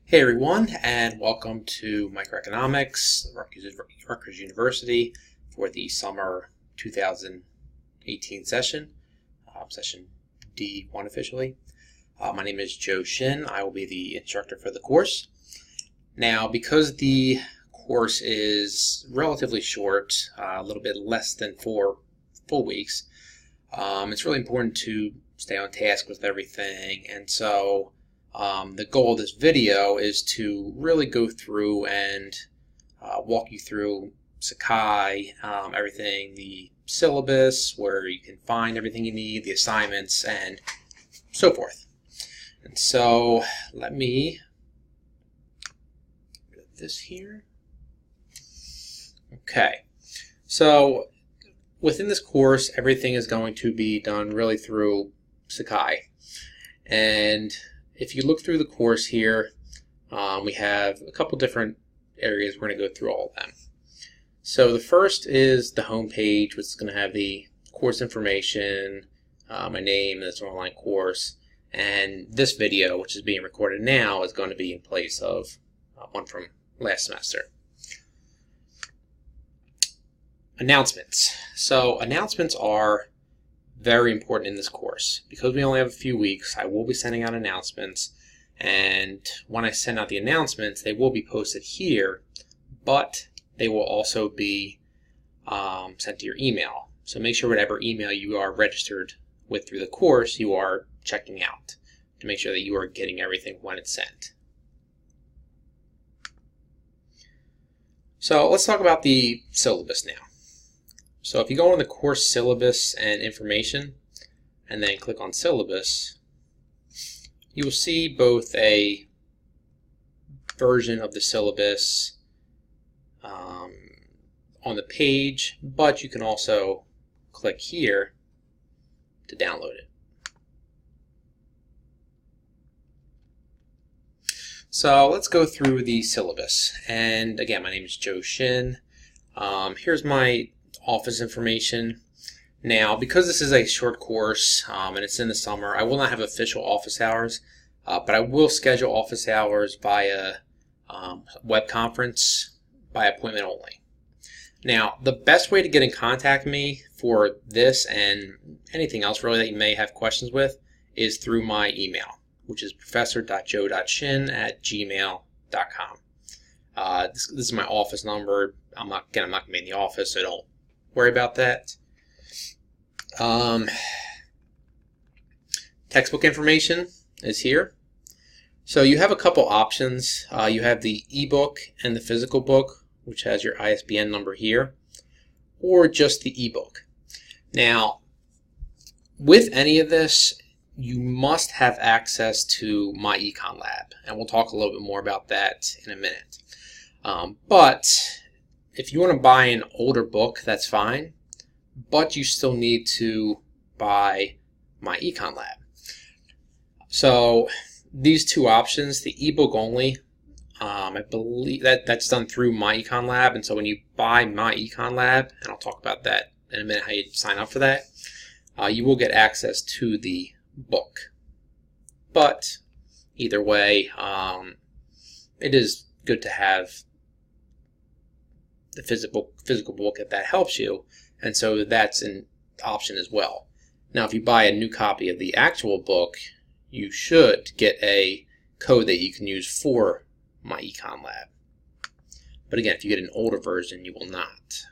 Hey everyone, and welcome to Microeconomics, Rutgers University, for the summer 2018 session, session D1 officially. My name is Joe Shin. I will be the instructor for the course. Now, because the course is relatively short, a little bit less than 4 full weeks, it's really important to stay on task with everything, and so the goal of this video is to really go through and walk you through Sakai, everything, the syllabus, where you can find everything you need, the assignments, and so forth. And so let me put this here. Okay, so within this course, everything is going to be done really through Sakai. And if you look through the course here, we have a couple different areas. We're going to go through all of them. So the first is the home page, which is going to have the course information, my name, this online course, and this video, which is being recorded now, is going to be in place of one from last semester. Announcements. So announcements are very important in this course. Because we only have a few weeks, I will be sending out announcements, and when I send out the announcements, they will be posted here, but they will also be sent to your email. So make sure whatever email you are registered with through the course, you are checking out to make sure that you are getting everything when it's sent. So let's talk about the syllabus now. So if you go on the course syllabus and information and then click on syllabus, you will see both a version of the syllabus on the page, but you can also click here to download it. So let's go through the syllabus. And again, my name is Joe Shin. Here's my office information. Now, because this is a short course and it's in the summer, I will not have official office hours, but I will schedule office hours via web conference by appointment only. Now, the best way to get in contact with me for this and anything else really that you may have questions with is through my email, which is professor.joe.shin@gmail.com. This is my office number. I'm not going to be in the office, so don't worry about that. Textbook information is here. So you have a couple options. You have the ebook and the physical book, which has your ISBN number here, or just the ebook. Now, with any of this, you must have access to my Econ Lab, and we'll talk a little bit more about that in a minute. But if you want to buy an older book, that's fine, but you still need to buy my Econ Lab. So these two options, the ebook only, I believe that's done through my Econ Lab, and so when you buy my Econ Lab, and I'll talk about that in a minute, how you sign up for that, you will get access to the book. But either way, it is good to have the physical book if that helps you, and so that's an option as well. Now, if you buy a new copy of the actual book, you should get a code that you can use for my Econ Lab. But again, if you get an older version, you will not.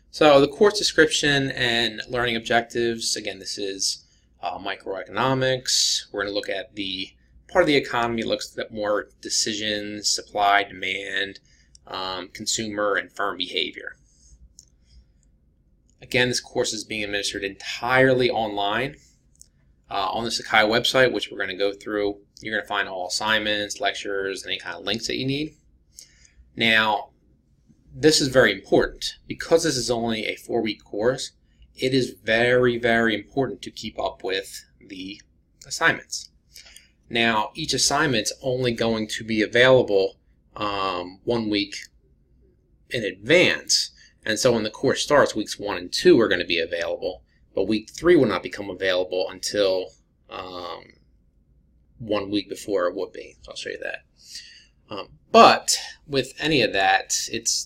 So the course description and learning objectives, again, this is microeconomics. We're going to look at the part of the economy that looks at more decisions, supply, demand, consumer, and firm behavior. Again, this course is being administered entirely online on the Sakai website, which we're going to go through. You're going to find all assignments, lectures, and any kind of links that you need. Now, this is very important. Because this is only a 4-week course, it is very, very important to keep up with the assignments. Now, each assignment's only going to be available 1 week in advance, and so when the course starts, weeks 1 and 2 are going to be available, but week 3 will not become available until 1 week before it would be. So I'll show you that. But with any of that,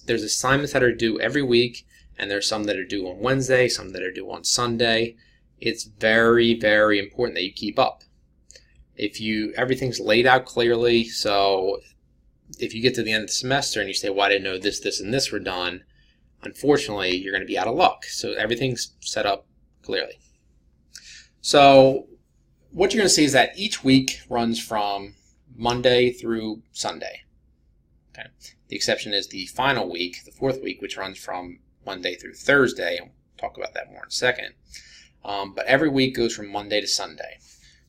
there's assignments that are due every week, and there's some that are due on Wednesday, some that are due on Sunday. It's very, very important that you keep up. Everything's laid out clearly, so if you get to the end of the semester and you say, well, I didn't know this, this, and this were done, unfortunately, you're going to be out of luck. So everything's set up clearly. So what you're going to see is that each week runs from Monday through Sunday. Okay. The exception is the final week, the 4th week, which runs from Monday through Thursday. We'll talk about that more in a second. But every week goes from Monday to Sunday.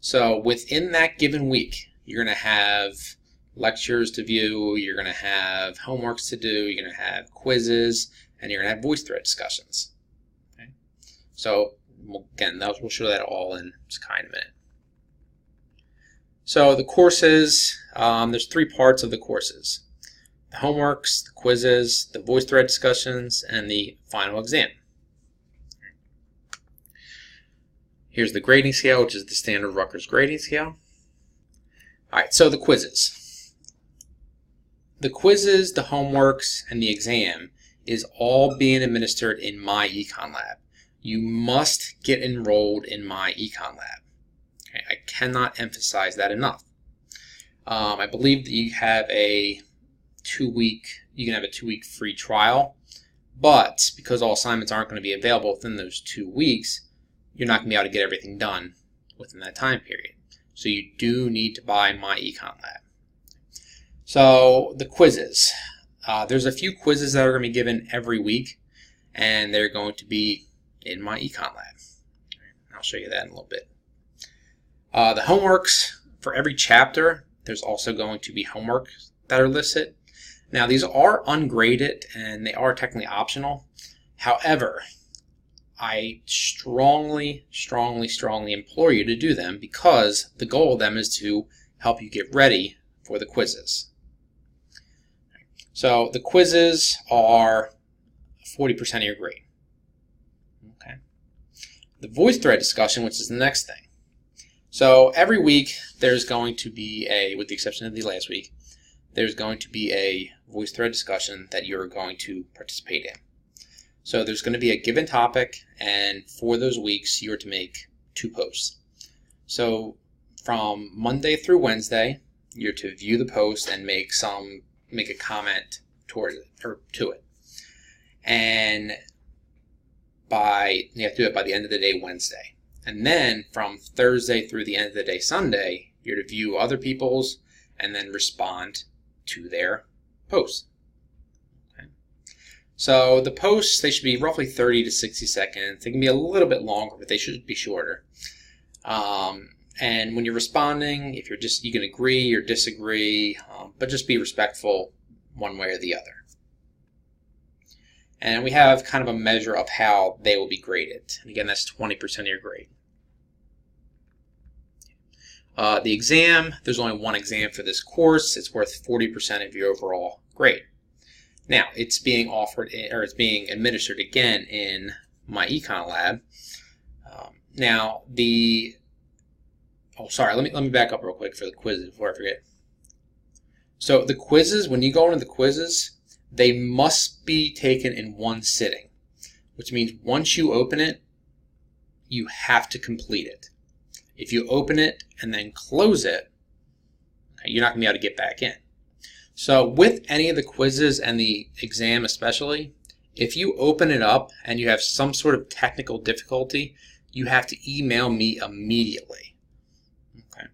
So within that given week, you're going to have lectures to view, you're going to have homeworks to do, you're going to have quizzes, and you're going to have Voicethread discussions. Okay. So again, we'll show that all in just kind of a minute. So the courses, there's 3 parts of the courses: the homeworks, the quizzes, the Voicethread discussions, and the final exam. Here's the grading scale, which is the standard Rutgers grading scale. Alright, so the quizzes. The quizzes, the homeworks, and the exam is all being administered in my Econ Lab. You must get enrolled in my Econ Lab. Okay, I cannot emphasize that enough. I believe that you have a 2-week free trial, but because all assignments aren't going to be available within those 2 weeks, you're not going to be able to get everything done within that time period. So you do need to buy my Econ Lab. So the quizzes. There's a few quizzes that are going to be given every week, and they're going to be in my Econ Lab. I'll show you that in a little bit. The homeworks, for every chapter, there's also going to be homework that are listed. Now these are ungraded and they are technically optional. However, I strongly implore you to do them because the goal of them is to help you get ready for the quizzes. So the quizzes are 40% of your grade. Okay. The Voicethread discussion, which is the next thing. So every week there's going to be with the exception of the last week, there's going to be a Voicethread discussion that you're going to participate in. So there's going to be a given topic, and for those weeks you're to make 2 posts. So from Monday through Wednesday, you're to view the post and make a comment towards it or to it. And you have to do it by the end of the day Wednesday. And then from Thursday through the end of the day Sunday, you're to view other people's and then respond to their posts. Okay. So the posts, they should be roughly 30 to 60 seconds. They can be a little bit longer, but they should be shorter. And when you're responding, if you can agree or disagree, but just be respectful one way or the other. And we have kind of a measure of how they will be graded. And again, that's 20% of your grade. The exam, there's only one exam for this course. It's worth 40% of your overall grade. Now, it's being administered again in my Econ Lab. Let me back up real quick for the quizzes before I forget. So the quizzes, when you go into the quizzes, they must be taken in one sitting, which means once you open it, you have to complete it. If you open it and then close it, you're not going to be able to get back in. So with any of the quizzes and the exam especially, if you open it up and you have some sort of technical difficulty, you have to email me immediately. Okay.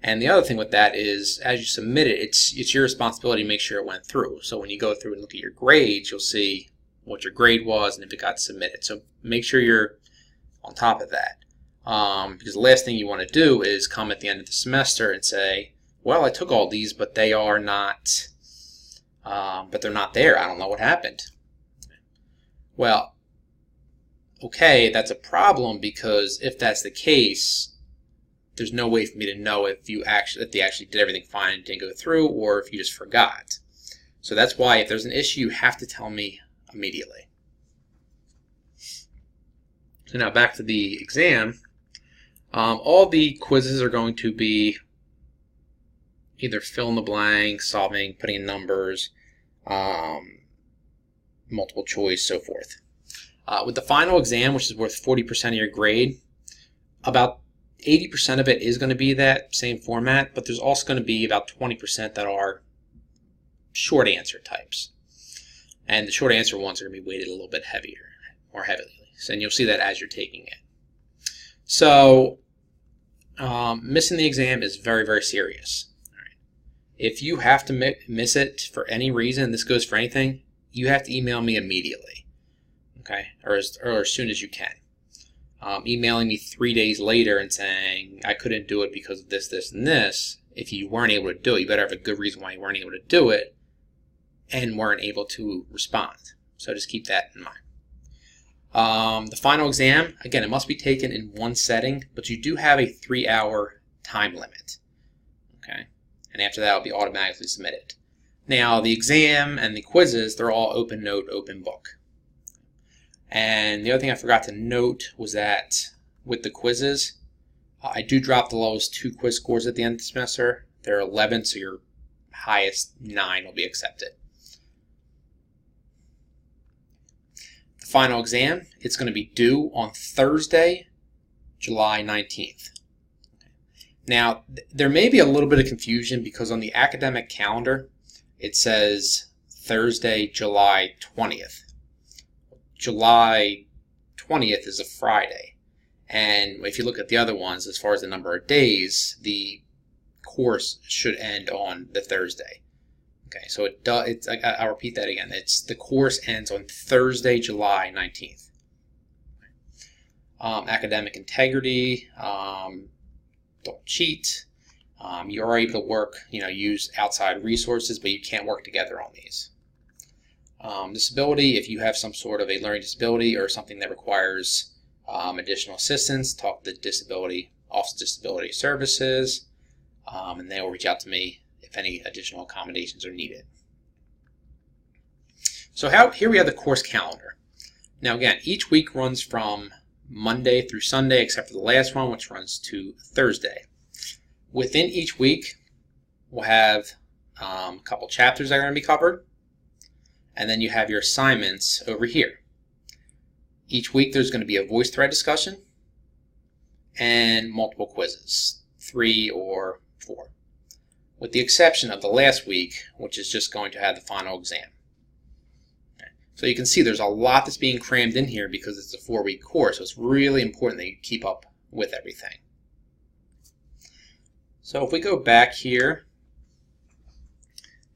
And the other thing with that is, as you submit it, it's your responsibility to make sure it went through. So when you go through and look at your grades, you'll see what your grade was and if it got submitted. So make sure you're on top of that. Because the last thing you want to do is come at the end of the semester and say, well, I took all these, but they are not, they're not there. I don't know what happened. Well, okay, that's a problem, because if that's the case, there's no way for me to know if they actually did everything fine and didn't go through, or if you just forgot. So that's why if there's an issue, you have to tell me immediately. So now back to the exam. All the quizzes are going to be either fill in the blank, solving, putting in numbers, multiple choice, so forth. With the final exam, which is worth 40% of your grade, about 80% of it is going to be that same format, but there's also going to be about 20% that are short answer types. And the short answer ones are going to be weighted a little bit more heavily. And you'll see that as you're taking it. So missing the exam is very, very serious. All right. If you have to miss it for any reason, this goes for anything, you have to email me immediately, okay, or as soon as you can. Emailing me 3 days later and saying, I couldn't do it because of this, this, and this, if you weren't able to do it, you better have a good reason why you weren't able to do it and weren't able to respond. So just keep that in mind. The final exam, again, it must be taken in one setting, but you do have a 3-hour time limit, okay? And after that, it'll be automatically submitted. Now, the exam and the quizzes, they're all open note, open book. And the other thing I forgot to note was that with the quizzes, I do drop the lowest 2 quiz scores at the end of the semester. They're 11, so your highest 9 will be accepted. The final exam, it's going to be due on Thursday, July 19th. Now, there may be a little bit of confusion because on the academic calendar, it says Thursday, July 20th. July 20th is a Friday. And if you look at the other ones, as far as the number of days, the course should end on the Thursday. Okay, so I'll repeat that again. The course ends on Thursday, July 19th. Academic integrity, don't cheat. You are able to work, use outside resources, but you can't work together on these. Disability, if you have some sort of a learning disability or something that requires additional assistance, talk to the Office of Disability Services, and they will reach out to me if any additional accommodations are needed. So here we have the course calendar. Now again, each week runs from Monday through Sunday, except for the last one, which runs to Thursday. Within each week, we'll have a couple chapters that are going to be covered, and then you have your assignments over here. Each week there's going to be a Voicethread discussion and multiple quizzes, 3 or 4, with the exception of the last week, which is just going to have the final exam. Okay. So you can see there's a lot that's being crammed in here because it's a 4-week course, so it's really important that you keep up with everything. So if we go back here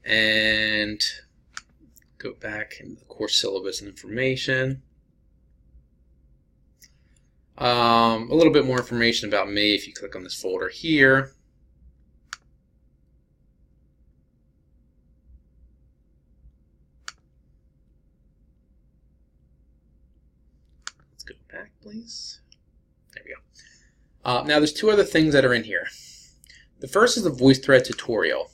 and go back in the course syllabus and information, a little bit more information about me if you click on this folder here. Let's go back, please. There we go. Now there's 2 other things that are in here. The first is the Voicethread tutorial.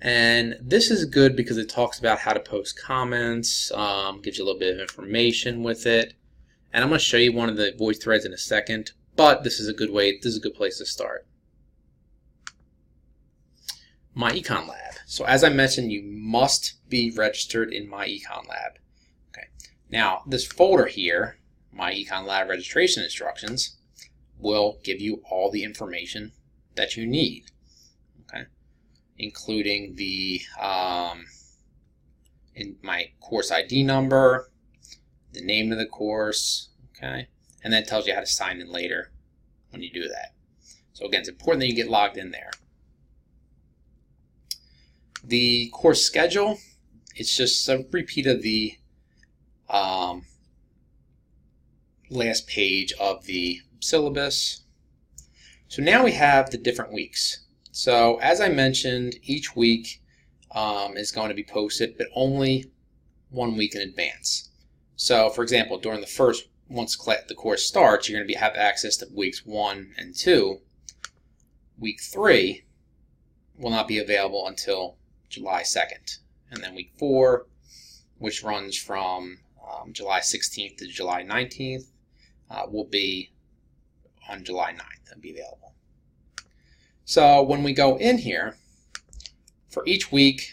And this is good because it talks about how to post comments, gives you a little bit of information with it. And I'm going to show you one of the Voicethreads in a second, but this is a good place to start. My Econ Lab. So as I mentioned, you must be registered in My Econ Lab. Okay. Now, this folder here, My Econ Lab registration instructions, will give you all the information that you need. Okay. Including the in my course ID number, the name of the course, okay, and then it tells you how to sign in later when you do that. So again, it's important that you get logged in there. The course schedule, it's just a repeat of the last page of the syllabus. So now we have the different weeks. So as I mentioned, each week is going to be posted, but only 1 week in advance. So for example, during the first, once the course starts, you're going to have access to weeks 1 and 2. Week 3 will not be available until July 2nd. And then week 4, which runs from July 16th to July 19th, will be on July 9th and be available. So when we go in here, for each week,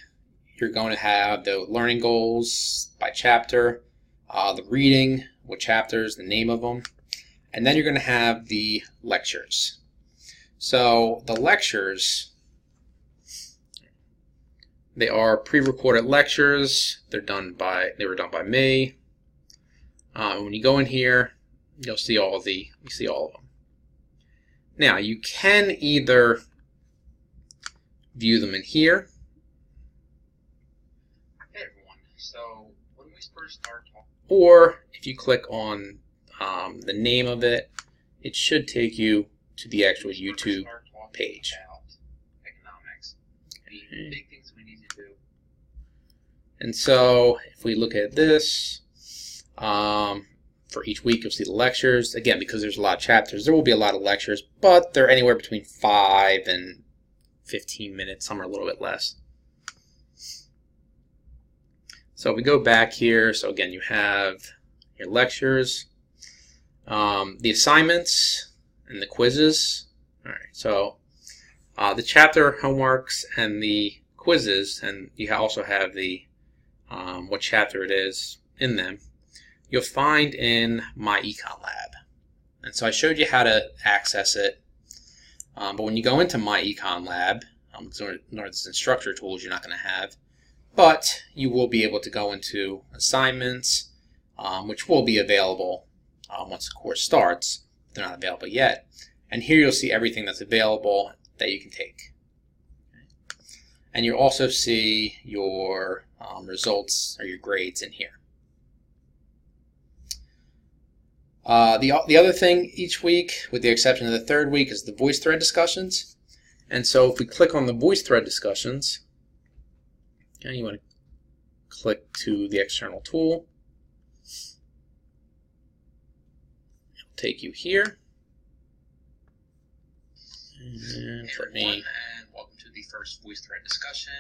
you're going to have the learning goals by chapter, the reading, what chapters, the name of them, and then you're going to have the lectures. So the lectures, they are pre-recorded lectures. They were done by me. When you go in here, you'll see all of them. Now you can either view them in here. Hey everyone. So when we first start talking, or if you click on the name of it, it should take you to the actual YouTube page. Economics, the big things we need to do. And so if we look at this, for each week you'll see the lectures. Again, because there's a lot of chapters, there will be a lot of lectures, but they're anywhere between 5 and 15 minutes. Some are a little bit less. So if we go back here, so again you have your lectures, the assignments, and the quizzes. All right, so the chapter homeworks and the quizzes, and you also have the what chapter it is in them, you'll find in my Econ Lab. And so I showed you how to access it, but when you go into my Econ Lab, there's instructor tools you're not going to have, but you will be able to go into assignments, which will be available once the course starts. They're not available yet. And here you'll see everything that's available that you can take. And you'll also see your results or your grades in here. The other thing each week, with the exception of the third week, is the Voicethread discussions. And so if we click on the Voicethread discussions, okay, you want to click to the external tool. It'll take you here. And for me, and welcome to the first Voicethread discussion.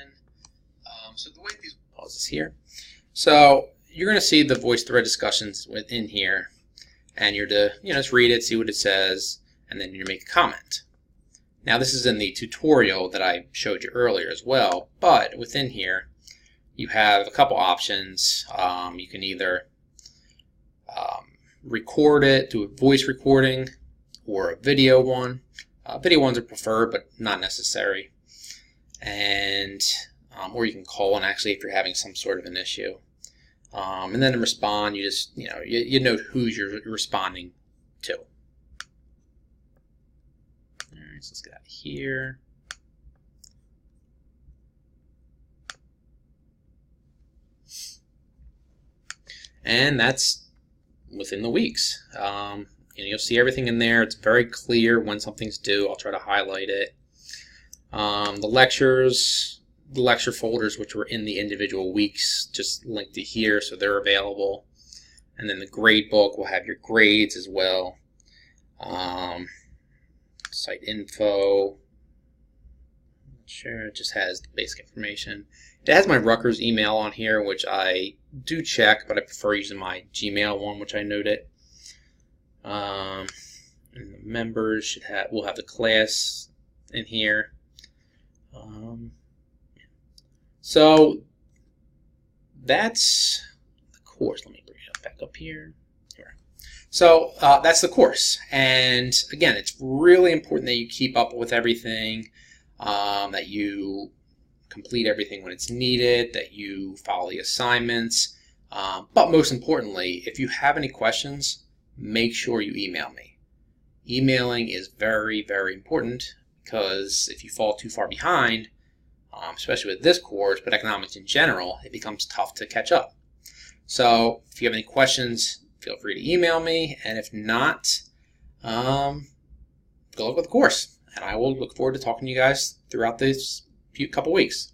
So the way these pauses here. So you're going to see the Voicethread discussions within here, and you're to just read it, see what it says, and then you make a comment. Now this is in the tutorial that I showed you earlier as well, but within here you have a couple options. You can either record it, do a voice recording, or a video one. Video ones are preferred, but not necessary. And or you can call in actually if you're having some sort of an issue. And then to respond, you just you know who you're responding to. All right, so let's get out of here. And that's within the weeks. You'll see everything in there. It's very clear when something's due. I'll try to highlight it. The lectures, the lecture folders, which were in the individual weeks, just linked to here, so they're available. And then the grade book will have your grades as well. Site info. Not sure, it just has the basic information. It has my Rutgers email on here, which I do check, but I prefer using my Gmail one, which I noted. And the members will have the class in here. So that's the course. Let me bring it back up here. So that's the course. And again, it's really important that you keep up with everything, that you complete everything when it's needed, that you follow the assignments. But most importantly, if you have any questions, make sure you email me. Emailing is very, very important, because if you fall too far behind, especially with this course, but economics in general, it becomes tough to catch up. So if you have any questions, feel free to email me, and if not, go look at the course. And I will look forward to talking to you guys throughout this couple weeks.